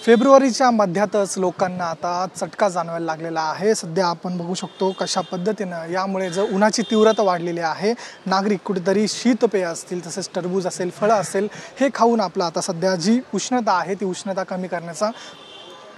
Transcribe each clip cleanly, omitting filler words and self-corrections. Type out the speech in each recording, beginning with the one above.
फेब्रुवारीच्या मध्यातच लोकांना आता चटका जाणवायला लागलेला आहे। सध्या आपण बघू शकतो कशा पद्धतीने यामुळे जो उन्हाची तीव्रता वाढलेली आहे, नागरिक कुठेतरी शीतपेय असतील तसेच टरबूज असेल, फळं असेल हे खाऊन आपला आता सध्या जी उष्णता आहे ती उष्णता कमी करण्याचा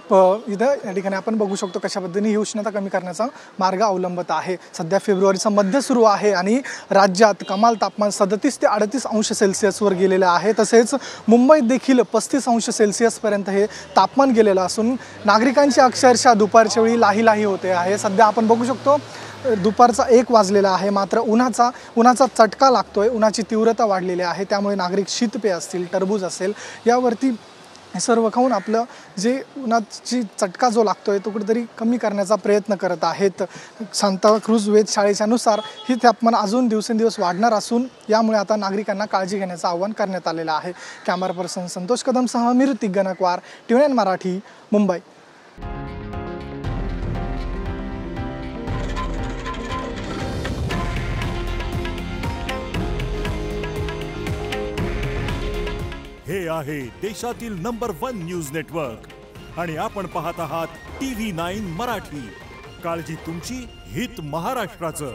इथं या ठिकाणी आपण बघू शकतो कशा पद्धतीने ही उष्णता कमी करण्याचा मार्ग अवलंबत आहे। सध्या फेब्रुवारीचा मध्य सुरू आहे आणि राज्यात कमाल तापमान 37 ते 38 अंश सेल्सिअसवर गेलेले आहे। तसेच मुंबईत देखील 35 अंश सेल्सिअसपर्यंत हे तापमान गेलेलं असून नागरिकांची अक्षरशः दुपारच्या वेळी लाही होते आहे। सध्या आपण बघू शकतो दुपारचा 1 वाजलेला आहे, मात्र उन्हाचा चटका लागतोय, उन्हाची तीव्रता वाढलेली आहे। त्यामुळे नागरिक शीतपेय असतील, टरबूज असेल यावरती सर्व खाऊन आपलं जे उन्हाची चटका जो लागतोय तो कुठेतरी कमी करण्याचा प्रयत्न करत आहेत। सांताक्रूज वेधशाळेच्या नुसार ही तापमान अजून दिवसेंदिवस वाढणार असून यामुळे आता नागरिकांना काळजी घेण्याचं आवाहन करण्यात आलेलं आहे। कॅमेरा पर्सन संतोष कदमसह मी ऋतिक गणकवार, TVN मराठी, मुंबई। हे आहे देशातील नंबर 1 न्यूज नेटवर्क आणि आपण पाहत आहात TV9 मराठी। काळजी तुमची, हित महाराष्ट्राचं।